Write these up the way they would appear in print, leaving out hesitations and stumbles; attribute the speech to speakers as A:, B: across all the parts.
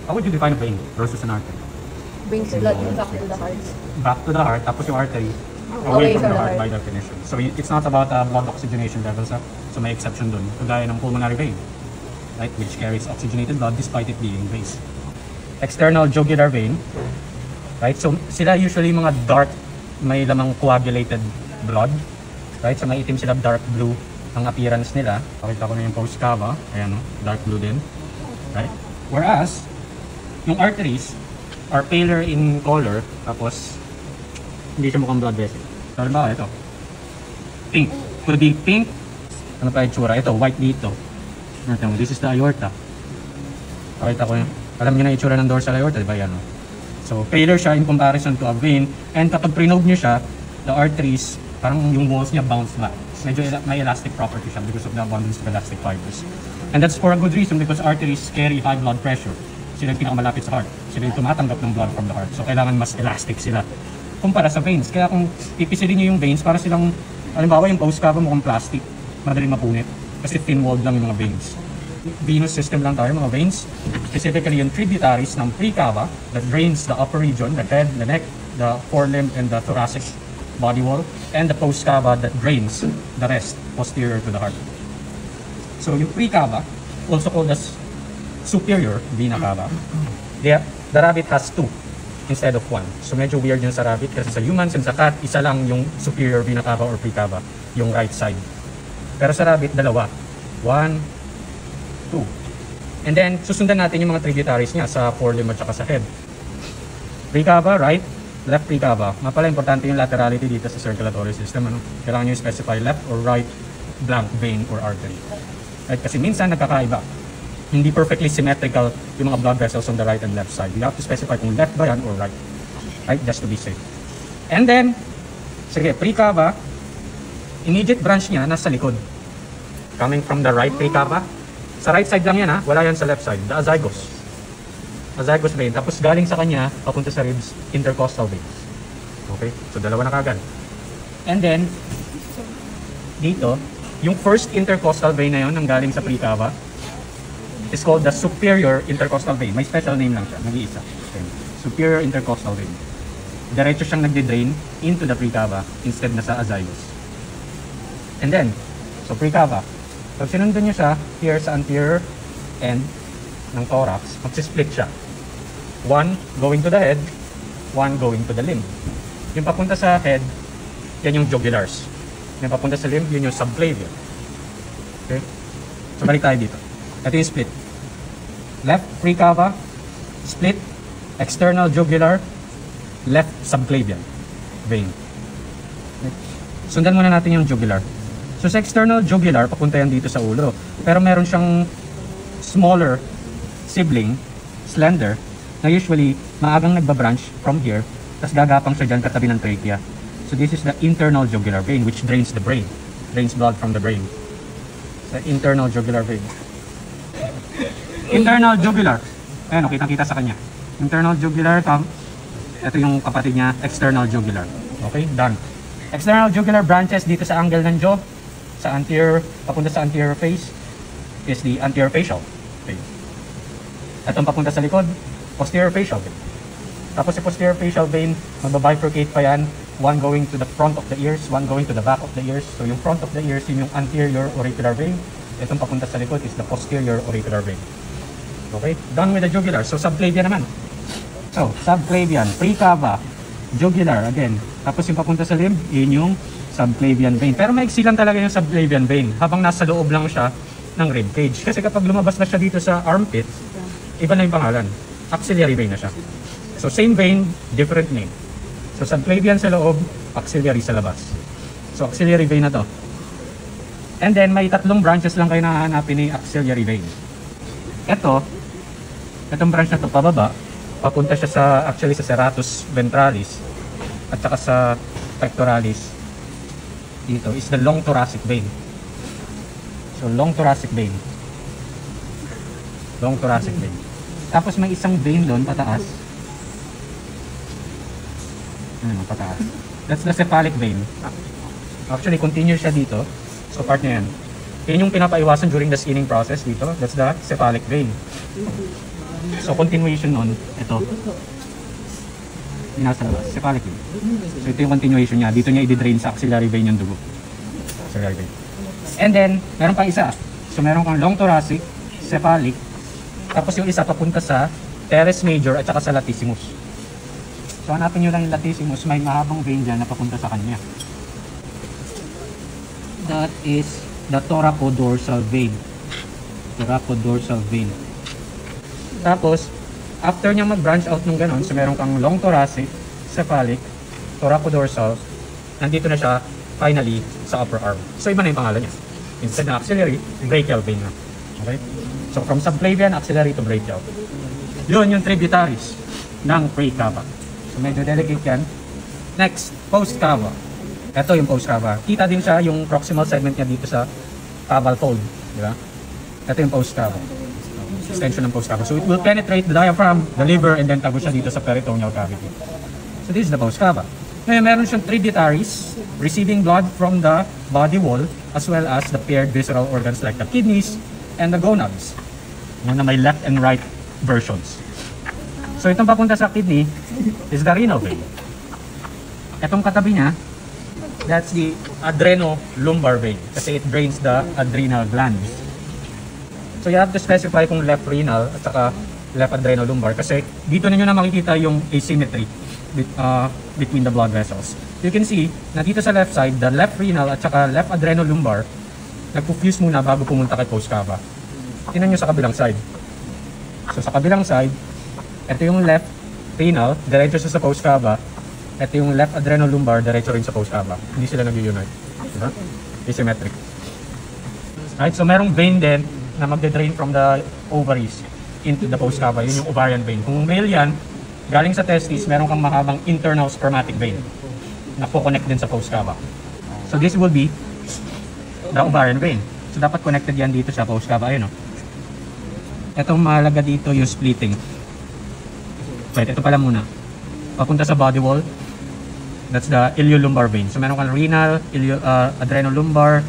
A: How would you define a vein versus an artery?
B: Brings blood back to the heart.
A: Back to the heart, tapos yung artery away from the heart by definition. So it's not about blood oxygenation levels. So may exception dun. Kagaya ng pulmonary vein, right, which carries oxygenated blood despite it being base. External jugular vein, right? So sila usually mga dark, may lamang coagulated blood, right? So may itim sila, dark blue ang appearance nila. Pakita ko na yung post cava, ayan, dark blue din, right? Whereas yung arteries are paler in color, tapos hindi siya mukhang blood vessel. So ba ito? Pink. Could be pink. Ano pa itsura? Ito, white dito. This is the aorta. Pakita ko yun. Alam niyo na itsura ng dorsal aorta, di ba yan? So, paler siya in comparison to a vein. And kapag prinobe niyo siya, the arteries, parang yung walls niya bounce back. Medyo may elastic property siya because of the abundance of elastic fibers. And that's for a good reason because arteries carry high blood pressure. Sila yung pinakamalapit sa heart. Sila yung tumatanggap ng blood from the heart. So, kailangan mas elastic sila kumpara sa veins. Kaya kung pipisilin nyo yung veins, para silang, halimbawa yung post cava mukhang plastic, madaling mapunit. Kasi thin-walled lang yung mga veins. Venous system lang tayo, mga veins. Specifically yung tributaries ng pre-cava that drains the upper region, the head, the neck, the forelimb, and the thoracic body wall. And the post cava that drains the rest, posterior to the heart. So yung pre-cava, also called as superior vena cava, the rabbit has two instead of one. So medyo weird yun sa rabbit kasi sa humans and sa cat, isa lang yung superior vena cava or pre-cava, yung right side. Pero sa rabbit, dalawa. 1, 2. And then, susundan natin yung mga tributaries niya sa forelimb at saka sa head. Pre-cava, right, left pre-cava. Mapala, importante yung laterality dito sa circulatory system. Ano? Kailangan nyo specify left or right blank vein or artery. Right? Kasi minsan nagkakaiba. Hindi perfectly symmetrical yung mga blood vessels on the right and left side. You have to specify kung left ba yan or right. Right? Just to be safe. And then, sige, pre-cava, immediate branch niya nasa likod. Coming from the right pre-cava. Sa right side lang yan ha, wala yan sa left side. The azygos. Azygos vein. Tapos galing sa kanya, papunta sa ribs, intercostal veins. Okay? So dalawa na kagad. And then, dito, yung first intercostal vein na yun, nang galing sa pre-cava, is called the superior intercostal vein. May special name lang siya, nag-iisa. Okay. Superior intercostal vein. Diretso siyang nagde-drain into the pre-cava instead na sa azygos. And then, so pre-cava. Pag sinundan nyo siya, here sa anterior end ng thorax, magsisplit siya. One going to the head, one going to the limb. Yung papunta sa head, yan yung jugulars. Yung papunta sa limb, yun yung subclavian. Okay? So balik tayo dito. Ito yung split. Left pre-cava, split, external jugular, left subclavian vein. Sundan muna natin yung jugular. So sa external jugular, papunta yan dito sa ulo. Pero meron siyang smaller sibling, slender, na usually maagang nagbabranch from here, tapos gagapang siya dyan katabi ng trachea. So this is the internal jugular vein which drains the brain, drains blood from the brain. The internal jugular vein. Internal jugular. Ayan, kitang-kita sa kanya. Internal jugular, ito yung kapatid niya, external jugular. Okay, done. External jugular branches dito sa angle ng jaw, sa anterior, papunta sa anterior face, is the anterior facial vein. Itong papunta sa likod, posterior facial vein. Tapos sa posterior facial vein, magbabifurcate pa yan, one going to the front of the ears, one going to the back of the ears. So yung front of the ears, yun yung anterior auricular vein. Itong papunta sa likod is the posterior auricular vein. Okay, done with the jugular. So subclavian naman. So subclavian, pre-cava, jugular again. Tapos yung papunta sa limb, yun yung subclavian vein. Pero maiksi lang talaga yung subclavian vein habang nasa loob lang siya ng rib cage. Kasi kapag lumabas na siya dito sa armpit, iba na yung pangalan. Axillary vein na siya. So same vein, different name. So subclavian sa loob, axillary sa labas. So axillary vein na to. And then may tatlong branches lang kayo na hahanapin ni axillary vein. Itong branch na to pababa, papunta siya sa actually sa serratus ventralis at saka sa pectoralis. Dito is the long thoracic vein. So long thoracic vein. Long thoracic vein. Tapos may isang vein doon pataas. Pataas. That's the cephalic vein. Actually continue siya dito. So part niya yan. Yan yung pinapaiwasan during the skinning process dito. That's the cephalic vein. So continuation nun, ito. Yung nasa labas, cephalic vein. So ito yung continuation niya. Dito niya i-drain sa axillary vein yung dugo. Axillary vein. And then, meron pang isa. So meron kang long thoracic, cephalic, tapos yung isa papunta sa teres major at saka sa latissimus. So hanapin nyo lang yung latissimus, may mahabang vein dyan na papunta sa kanya. That is the thoracodorsal vein. Thoracodorsal vein. Tapos, after niya mag-branch out ng ganon, so meron kang long thoracic, cephalic, thoracodorsal, nandito na siya finally sa upper arm. So iba na yung pangalan niya. Instead na axillary, brachial vein na. Okay? So from subclavian, axillary to brachial. Yun yung tributaries ng pre-cava. So medyo delicate yan. Next, post-cava. Ito yung post-cava. Kita din siya yung proximal segment niya dito sa caval fold. Di ba? Ito yung post-cava. Extension ng post-cava. So it will penetrate the diaphragm, the liver, and then tago siya dito sa peritoneal cavity. So this is the post-cava. Ngayon, meron siyang tributaries receiving blood from the body wall as well as the paired visceral organs like the kidneys and the gonads. Yung na may left and right versions. So itong papunta sa kidney is the renal vein. Itong katabi niya, that's the adrenolumbar vein kasi it drains the adrenal glands. So you have to specify kung left renal at saka left adrenolumbar kasi dito ninyo na makikita yung asymmetry between the blood vessels. You can see na dito sa left side, the left renal at saka left adrenolumbar nagpo-fuse muna bago pumunta kay post-cava. Tingnan nyo sa kabilang side. So sa kabilang side, ito yung left renal, diretso siya sa post-cava. Ito yung left adrenolumbar, diretso rin sa post-cava. Hindi sila nag-unite. Diba? Asymmetric. Right, so merong vein din na magde-drain from the ovaries into the post-cava. Yun yung ovarian vein. Kung male yan, galing sa testis, meron kang mahabang internal spermatic vein na po-connect din sa post-cava. So this will be the ovarian vein. So dapat connected yan dito sa post-cava. Ayun o. Itong mahalaga dito yung splitting. Wait, ito pala muna. Papunta sa body wall, that's the iliolumbar vein. So meron kang renal, adrenolumbar,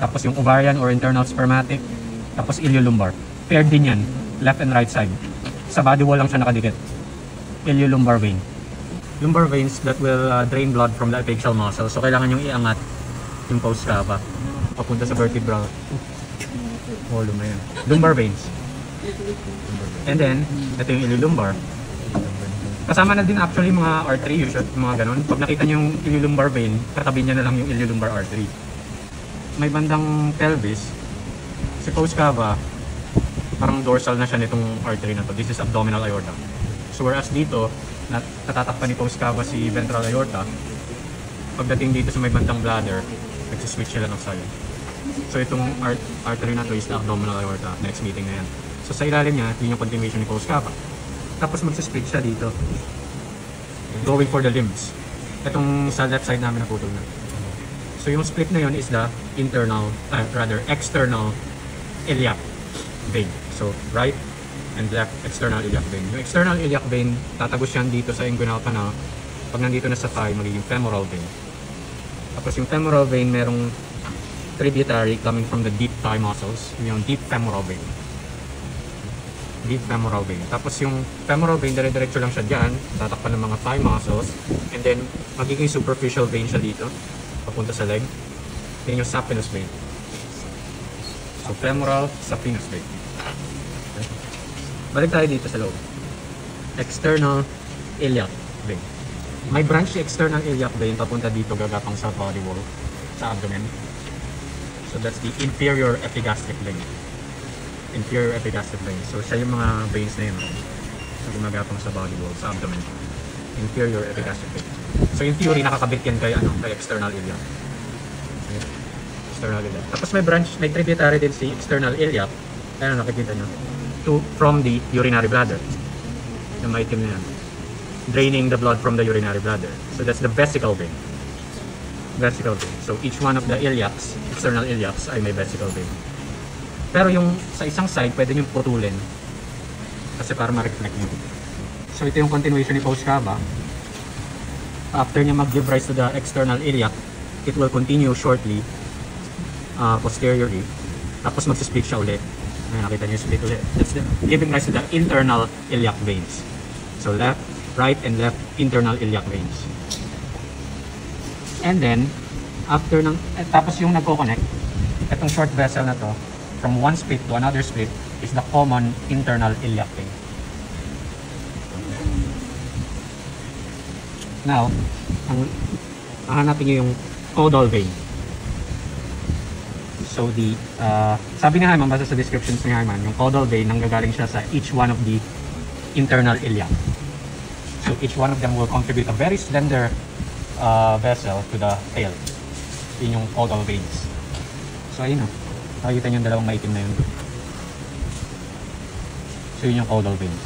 A: tapos yung ovarian or internal spermatic, tapos iliolumbar. Paired din yan, left and right side. Sa body wall lang siya nakadikit. Iliolumbar vein. Lumbar veins that will drain blood from the epiphyseal muscle. So kailangan yung iangat yung post-cava papunta sa vertebral column na yun. Lumbar veins. And then, ito yung iliolumbar. Kasama na din actually mga artery, usually, mga ganun. Pag nakita nyo yung iliolumbar vein, katabi niya na lang yung iliolumbar artery. May bandang pelvis. Si post-cava, parang dorsal na siya nitong artery na to. This is abdominal aorta. So whereas dito, natatakpan ni post-cava si ventral aorta, pagdating dito sa may bandang bladder, nagsiswitch sila ng side. So itong artery na to is the abdominal aorta. Next meeting na yan. So sa ilalim niya, yun yung continuation ni post-cava. Tapos magsisplit siya dito, going for the limbs. Itong sa left side namin naputol na. So yung split na yun is the external iliac vein. So right and left external iliac vein. Yung external iliac vein, tatagos yan dito sa inguinal canal. Pag nandito na sa thigh, magiging femoral vein. Tapos yung femoral vein, merong tributary coming from the deep thigh muscles. Yung deep femoral vein. Deep femoral vein. Tapos yung femoral vein, dire-diretso lang siya dyan, tatakpan ng mga thigh muscles, and then magiging superficial vein siya dito, papunta sa leg. Then yung saphenous vein. So femoral, saphenous vein. Okay. Balik tayo dito sa loob. External iliac vein. May branch si external iliac vein, papunta dito, gagapang sa body wall, sa abdomen. So that's the inferior epigastric vein. Inferior epigastric vein. So siya yung mga veins na yun. So gumagapang sa body wall, sa abdomen. Inferior epigastric vein. So in theory, nakakabit yan kay, kay external iliac. Okay. External iliac. Tapos may branch, may tributary din si external iliac. Ayan, nakikita nyo. From the urinary bladder. Yung may itim na yan. Draining the blood from the urinary bladder. So that's the vesical vein. Vesical vein. So each one of the iliacs, external iliacs, ay may vesical vein. Pero yung sa isang side, pwede nyo putulin kasi para ma-reflect nyo. So ito yung continuation ni post-cava. After niya mag-give rise to the external iliac, it will continue shortly posteriorly. Tapos magsisplit siya ulit. Ayan, nakita niyo yung split ulit. That's giving rise to the internal iliac veins. So left, right, and left internal iliac veins. And then, after ng, tapos yung nagko-connect, itong short vessel na to, from one split to another split, is the common internal iliac vein. Now, hanapin nyo yung caudal vein. So the, sabi ni Hyman, basta sa descriptions ni Hyman, yung caudal vein, nanggagaling siya sa each one of the internal iliac. So each one of them will contribute a very slender vessel to the tail. Yun yung caudal veins. So ayun o, nakikita nyo yung dalawang maitim na yun. So yun yung caudal veins.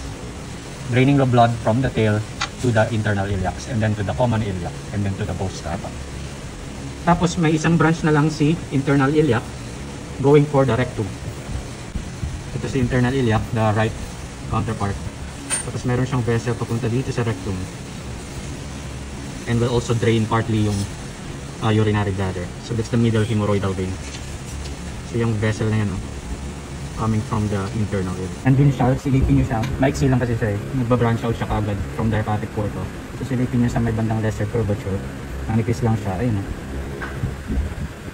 A: Draining the blood from the tail to the internal iliacs, and then to the common iliac, and then to the post strata. Tapos may isang branch na lang si internal iliac going for the rectum. Ito si internal iliac, the right counterpart. Tapos meron siyang vessel papunta dito sa rectum. And will also drain partly yung urinary bladder. So that's the middle hemorrhoidal vein. So yung vessel na yan, coming from the internal iliac. And dun siya, silipin nyo siya. Maiksi lang kasi siya eh. Nagbabranch out siya kagad from the hepatic portal. So silipin nyo sa may bandang lesser curvature. Manipis lang siya. Ayun.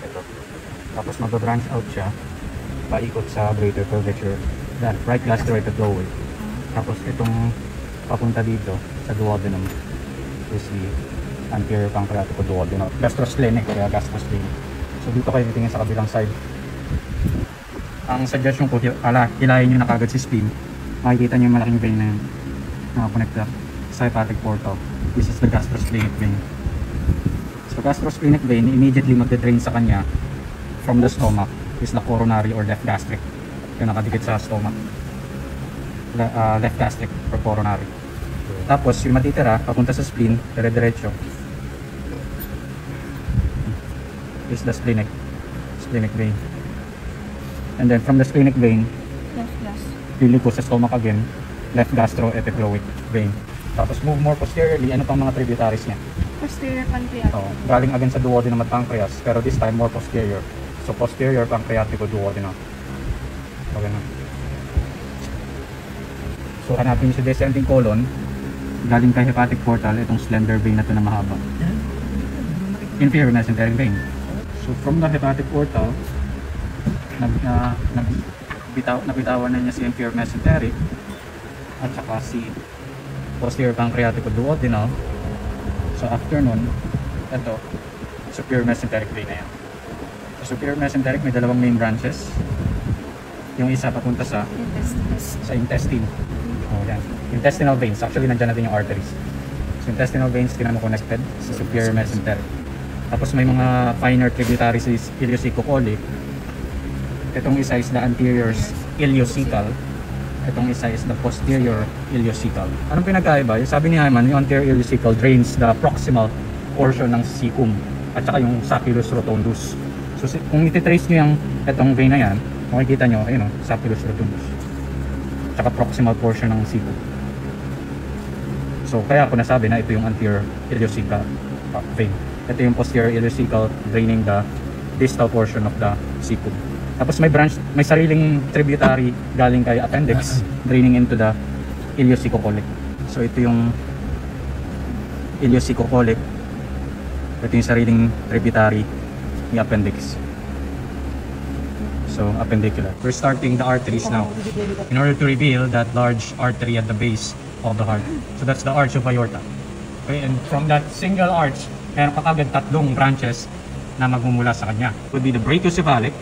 A: Ito. Tapos magbabranch out siya. Paikot sa greater curvature. That right gastroepiploid. Tapos itong papunta dito sa duodenum is the anterior pancreatic duodenum. Gastrosplenic kaya gastrosplenic. So dito kayo titingin sa kabilang side. Ang suggestion ko, hilahin nyo na kagad si spleen. Makikita nyo yung malaking vein na yun. Nakakonekta sa hepatic portal. This is the gastrosplenic vein. So gastrosplenic vein, immediately magde-drain sa kanya from the stomach is the coronary or left gastric. Yung nakadikit sa stomach. Left gastric or coronary. Tapos yung matitira, papunta sa spleen, dire-diretso. Is the splenic vein. And then from the splenic vein, liliko sa stomach again, left gastroepiploic vein. Tapos move more posteriorly, ano pang mga tributaries niya?
B: Posterior pancreatic.
A: Oh, galing again sa duodenum at pancreas, pero this time more posterior. So posterior pancreatico duodenum. Okay na. So hanapin niyo sa descending colon, galing kay hepatic portal, itong slender vein na ito na mahaba. Inferior mesenteric vein. So from the hepatic portal, nabitawan na niya si inferior mesenteric at saka si posterior pancreatico duodenal. So after nun, ito, superior mesenteric vein na yan. So superior mesenteric may dalawang main branches. Yung isa papunta sa intestine. Oh, yan. Intestinal veins. Actually, nandyan natin yung arteries. So intestinal veins, connected sa superior mesenteric. Tapos may mga finer tributaries is ileocecal. Itong isa is the anterior ileocecal. Itong isa is the posterior ileocecal. Anong pinagkaiba? Yung sabi ni Hyman, yung anterior ileocecal drains the proximal portion ng cecum at saka yung sacculus rotundus. So kung ititrace nyo yung itong vein na yan, makikita nyo, ayun o, sacculus rotundus. Tsaka proximal portion ng cecum. So kaya ako nasabi na ito yung anterior ileocecal vein. Ito yung posterior ileocecal draining the distal portion of the cecum. Tapos may branch, may sariling tributary galing kay appendix draining into the ileococolic. So ito yung ileococolic. Ito yung sariling tributary ni appendix. So appendicular. We're starting the arteries now in order to reveal that large artery at the base of the heart. So that's the arch of aorta. Okay, and from that single arch, meron pa agad tatlong branches na magmumula sa kanya. It would be the brachiocephalic,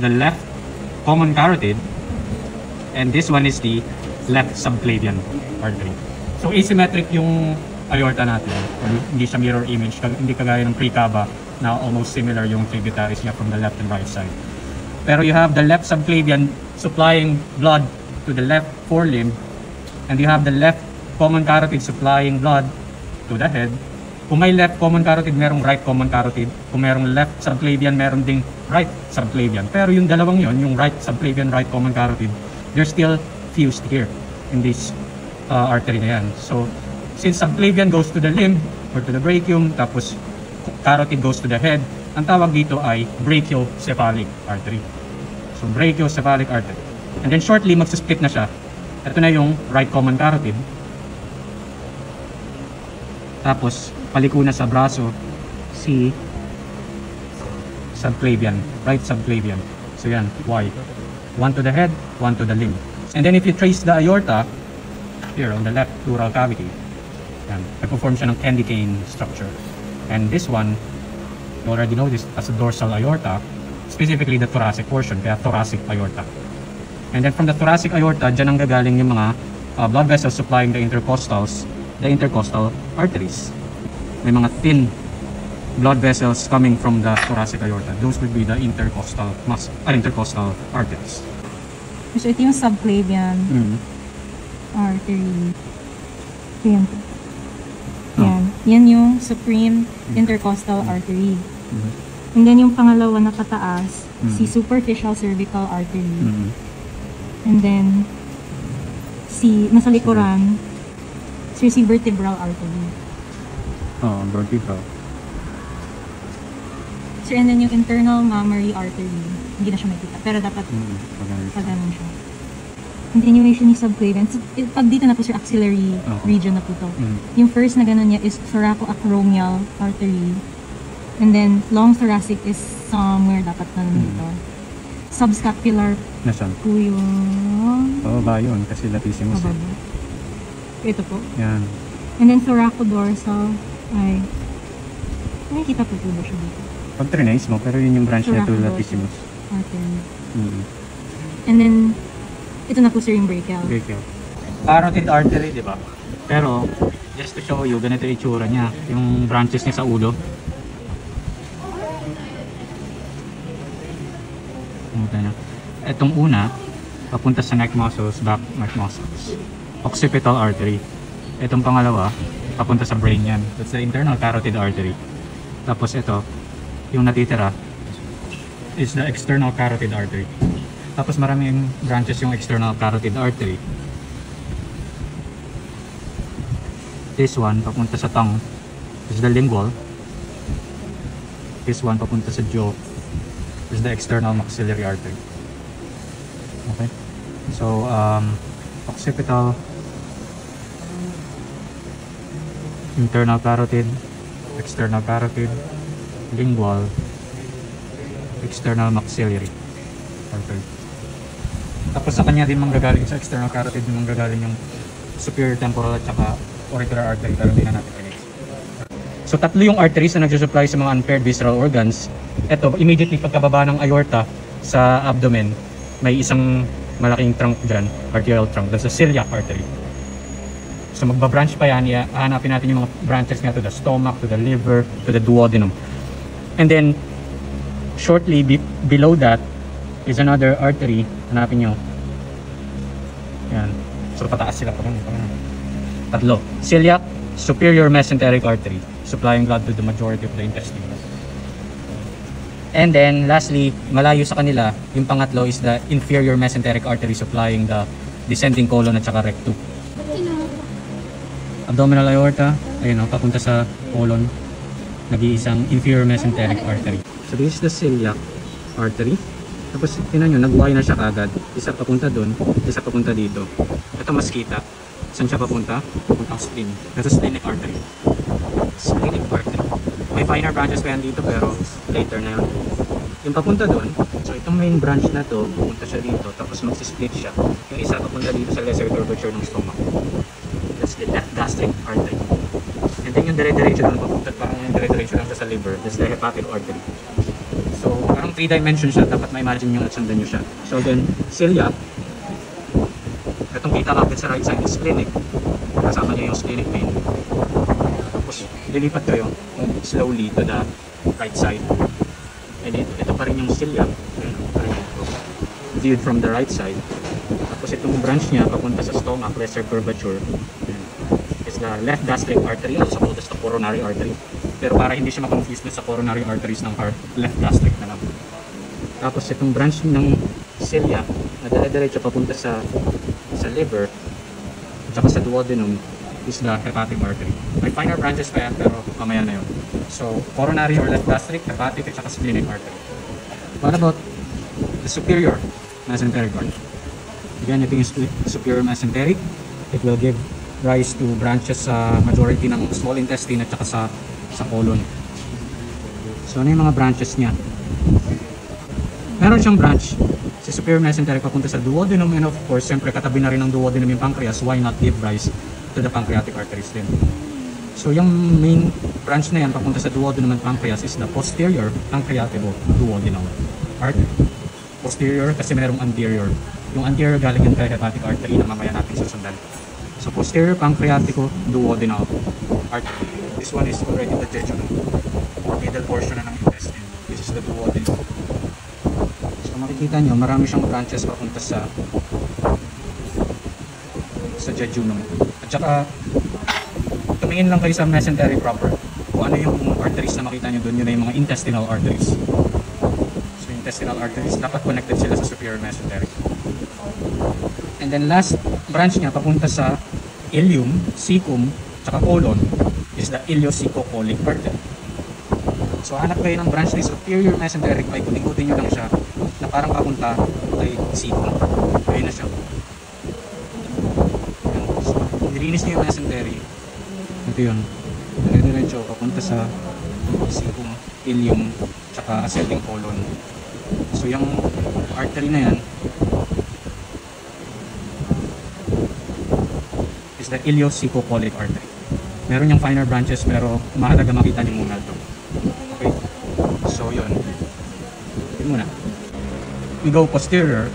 A: the left common carotid, and this one is the left subclavian artery. So asymmetric yung aorta natin. Hindi siya mirror image, hindi kagaya ng precava na almost similar yung tributaries niya from the left and right side. Pero you have the left subclavian supplying blood to the left forelimb, and you have the left common carotid supplying blood to the head. Kung may left common carotid, merong right common carotid. Kung merong left subclavian, meron ding right subclavian. Pero yung dalawang yon, yung right subclavian, right common carotid, they're still fused here in this artery na yan. So, since subclavian goes to the limb or to the brachium, tapos carotid goes to the head, ang tawag dito ay brachiocephalic artery. So, So brachiocephalic artery. And then shortly, magsa-split na siya. Ito na yung right common carotid. Tapos, paliko na sa braso, si subclavian, right subclavian. So yan, Y. One to the head, one to the limb. And then if you trace the aorta, here on the left pleural cavity, yan, nagpo-form siya ng candy cane structure. And this one, you already know this as a dorsal aorta, specifically the thoracic portion, kaya thoracic aorta. And then from the thoracic aorta, dyan ang gagaling yung mga blood vessels supplying the intercostal arteries. May mga thin blood vessels coming from the thoracic aorta. Those would be the intercostal arteries.
C: So ito yung subclavian artery. Yan. Yan. Yan yung supreme intercostal artery. And then yung pangalawa na kataas, si superficial cervical artery. And then si nasa likuran, si vertebral artery.
A: Oh, vertebral.
C: So and then yung internal mammary artery, hindi na siya makita. Pero dapat pag ganun siya. Continuation ni subclavian. So, pag dito na po sir, axillary region na po to. Yung first na ganun niya is thoracoacromial artery. And then long thoracic is somewhere dapat na dito. Subscapular
A: Nasaan?
C: po yung...
A: Pababa yun kasi latissimus.
C: Pababa. Ito po.
A: Yan.
C: And then thoracodorsal ay... Nakikita po ba siya dito?
A: Pag trinace mo, pero yun yung branch niya to latissimus.
C: Artery. And then, ito na po sir yung brachial.
A: Brachial. Carotid artery, di ba? Pero, just to show you, ganito yung itsura niya. Yung branches niya sa ulo. Itong una, papunta sa neck muscles, back neck muscles. Occipital artery. Itong pangalawa, papunta sa brain yan. That's the internal carotid artery. Tapos ito, yung natitira, is the external carotid artery. Tapos maraming branches yung external carotid artery. This one, papunta sa tongue. This is the lingual. This one, papunta sa jaw. This is the external maxillary artery. Okay? So, occipital, internal carotid, external carotid, lingual, external maxillary artery. Tapos sa kanya din manggagaling sa external carotid, manggagaling yung superior temporal at saka auricular artery, pero hindi na natin pinag. So tatlo yung arteries na nagsusupply sa mga unpaired visceral organs. Ito, immediately pagkababa ng aorta sa abdomen, may isang malaking trunk dyan, arterial trunk, that's the celiac artery. So magbabranch pa yan, hahanapin natin yung mga branches nga to the stomach, to the liver, to the duodenum. And then, shortly below that is another artery, hanapin nyo. Yan. So pataas sila pa rin. Tatlo. Celiac, superior mesenteric artery, supplying blood to the majority of the intestine. And then, lastly, malayo sa kanila, yung pangatlo is the inferior mesenteric artery supplying the descending colon at saka rectum. Abdominal aorta, ayun o, papunta sa colon, nag-iisang inferior mesenteric artery. So this is the celiac artery. Tapos, tinan nyo, nag-Y na siya kagad. Isa papunta dun, isa papunta dito. Ito mas kita. Saan siya papunta? Papuntang spleen. That's a splenic artery. Splenic artery. May finer branches pa yan dito pero later na yun. Yung papunta doon, so itong main branch na to, pupunta siya dito, tapos magsisplit siya. Yung isa papunta dito sa lesser curvature ng stomach. That's the left gastric artery. And then yung dire-diretso doon, papunta parang yung dire-diretso lang siya sa liver. That's the hepatic artery. So parang 3 dimension siya, dapat ma-imagine yung sundan nyo siya. So then, celiac, itong kita kapit sa right side is splenic. Kasama niya yung splenic vein. Tapos lilipat kayo slowly to the right side. And ito pa rin yung celiac. Viewed from the right side. Tapos itong branch niya papunta sa stomach, lesser curvature. Is the left gastric artery, also called as the coronary artery. Pero para hindi siya makonfuse sa coronary arteries ng heart, left gastric na lang. Tapos itong branch ng celiac na dire-diretso papunta sa liver at saka sa duodenum is the hepatic artery. May finer branches pa yan pero mamaya na yun. So coronary or left gastric, hepatic at saka splenic artery. What about the superior mesenteric artery. Again, ito yung superior mesenteric. It will give rise to branches sa majority ng small intestine at saka sa colon. So, ano yung mga branches niya? Meron siyang branch sa superior mesenteric papunta sa duodenum, and of course, siyempre katabi na rin ng duodenum yung pancreas. Why not give rise to the pancreatic arteries din? So, yung main branch na yan papunta sa duodenum and pancreas is the posterior pancreatico-duodenal artery. Posterior kasi merong anterior. Yung anterior galing yung kay hepatic artery na mamaya natin susundan. So, posterior pancreatico-duodenal artery. This one is already the jejunum, or middle portion na ng intestine. This is the duodenum. So, makikita nyo, marami siyang branches papunta sa jejunum. At saka, tumingin lang kayo sa mesentery proper. Kung ano yung arteries na makita nyo doon, yun ay mga intestinal arteries. So, intestinal arteries, dapat connected sila sa superior mesentery. And then last branch niya papunta sa ileum, cecum, tsaka colon is the ileocecocolic artery. So hanap kayo ng branch ni superior mesenteric, ay kunin-kutin nyo lang siya na parang papunta kay cecum. Ayun na siya. So nilinis niyo yung mesentery. Ito yun. Dire-diretso papunta sa cecum, ileum, tsaka ascending colon. So yung artery na yan is the ileocecocolic artery. Meron yung finer branches pero mahalaga makita niyo muna ito. Okay? So yun. Yun muna. We go posterior.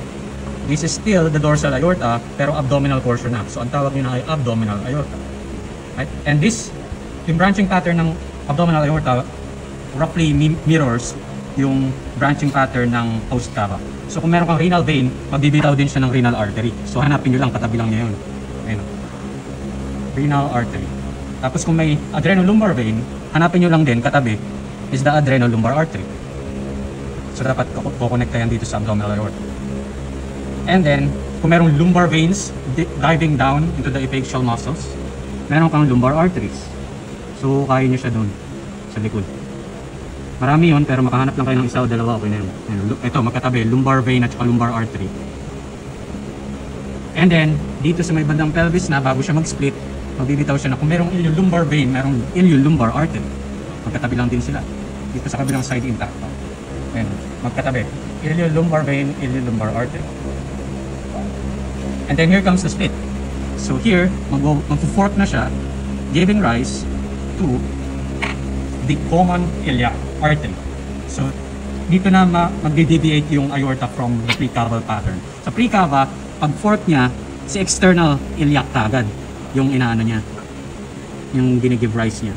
A: This is still the dorsal aorta pero abdominal portion na. So ang tawag nyo na ay abdominal aorta. Right? And this, yung branching pattern ng abdominal aorta roughly mirrors yung branching pattern ng post cava. So kung meron kang renal vein, magbibitaw din siya ng renal artery. So hanapin nyo lang, katabi lang niya yun. Ayun. Renal artery. Tapos kung may adrenolumbar vein, hanapin nyo lang din, katabi, is the adrenolumbar artery. So dapat kukonekta yan dito sa abdominal aorta. And then, kung merong lumbar veins diving down into the epiphyseal muscles, meron kang lumbar arteries. So kaya nyo siya dun, sa likod. Marami yun, pero makahanap lang kayo ng isa o dalawa, okay na yun. Ito, magkatabi, lumbar vein at saka lumbar artery. And then, dito sa may bandang pelvis na, bago siya mag-split, magbibitaw siya na kung merong iliolumbar vein, merong iliolumbar artery. Magkatabi lang din sila. Dito sa kabilang side intact. And magkatabi. Iliolumbar vein, iliolumbar artery. And then here comes the split. So here, mag-fork na siya, giving rise to the common iliac artery. So dito na mag-deviate yung aorta from the precaval pattern. Sa precava, pag fork niya, si external iliac agad yung inaano niya, yung ginigive rise niya,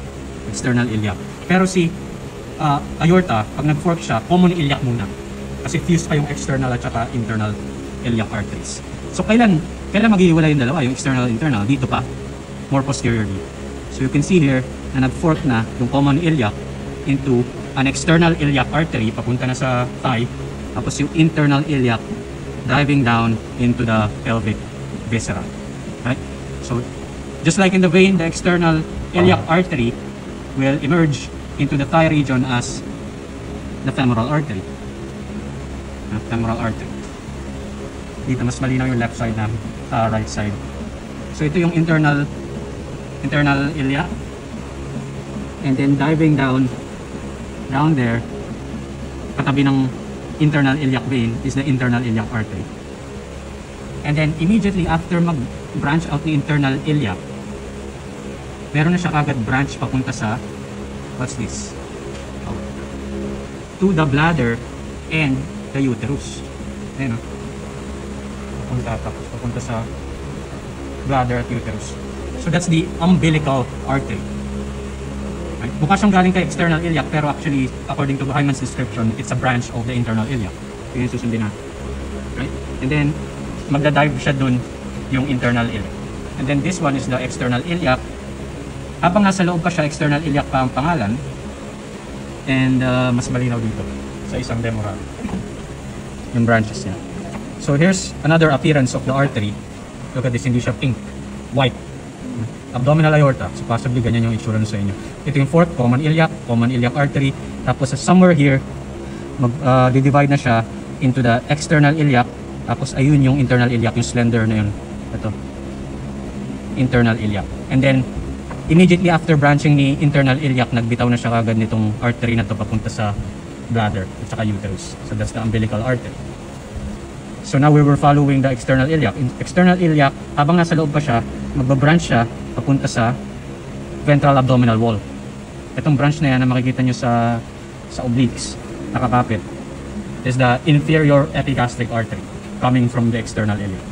A: external iliac. Pero si aorta, pag nag-fork siya, common iliac muna. Kasi fused pa yung external at saka internal iliac arteries. So kailan maghihiwalay yung dalawa, yung external and internal? Dito pa, more posteriorly. So you can see here na nag-fork na yung common iliac into an external iliac artery, papunta na sa thigh, tapos yung internal iliac driving down into the pelvic viscera. Right? So just like in the vein, the external iliac artery will emerge into the thigh region as the femoral artery. Femoral artery. Dito mas malinaw yung left side na right side. So ito yung internal iliac. And then diving down there, katabi ng internal iliac vein is the internal iliac artery. And then immediately after mag-branch out the internal iliac, meron na siya agad branch papunta sa, what's this? To the bladder and the uterus. Ayan o. Papunta sa bladder at uterus. So that's the umbilical artery. Right? Mukha siyang galing kay external iliac, pero actually, according to Hyman's description, it's a branch of the internal iliac. Yun yung susundin natin. Right? And then, magdadive siya dun yung internal iliac. And then this one is the external iliac. Habang nasa loob pa siya, external iliac pa ang pangalan. And mas malinaw dito sa isang femoral yung branches niya. So here's another appearance of the artery. Look at this, hindi siya pink, white. Abdominal aorta. So possibly ganyan yung itsura sa inyo. Ito yung fourth, common iliac artery. Tapos somewhere here, divide na siya into the external iliac. Tapos ayun yung internal iliac, yung slender na yun. Ito. Internal iliac. And then, immediately after branching ni internal iliac, nagbitaw na siya kagad nitong artery na to papunta sa bladder at saka uterus. So that's the umbilical artery. So now we were following the external iliac. In external iliac, habang nasa loob pa siya, magbabranch siya papunta sa ventral abdominal wall. Itong branch na yan na makikita nyo sa obliques, nakakapit, is the inferior epigastric artery coming from the external iliac.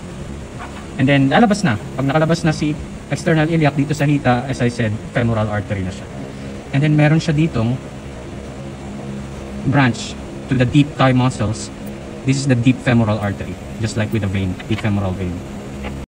A: And then lalabas na. Pag nakalabas na si external iliac dito sa hita, as I said, femoral artery na siya. And then meron siya ditong branch to the deep thigh muscles. This is the deep femoral artery, just like with the vein, deep femoral vein.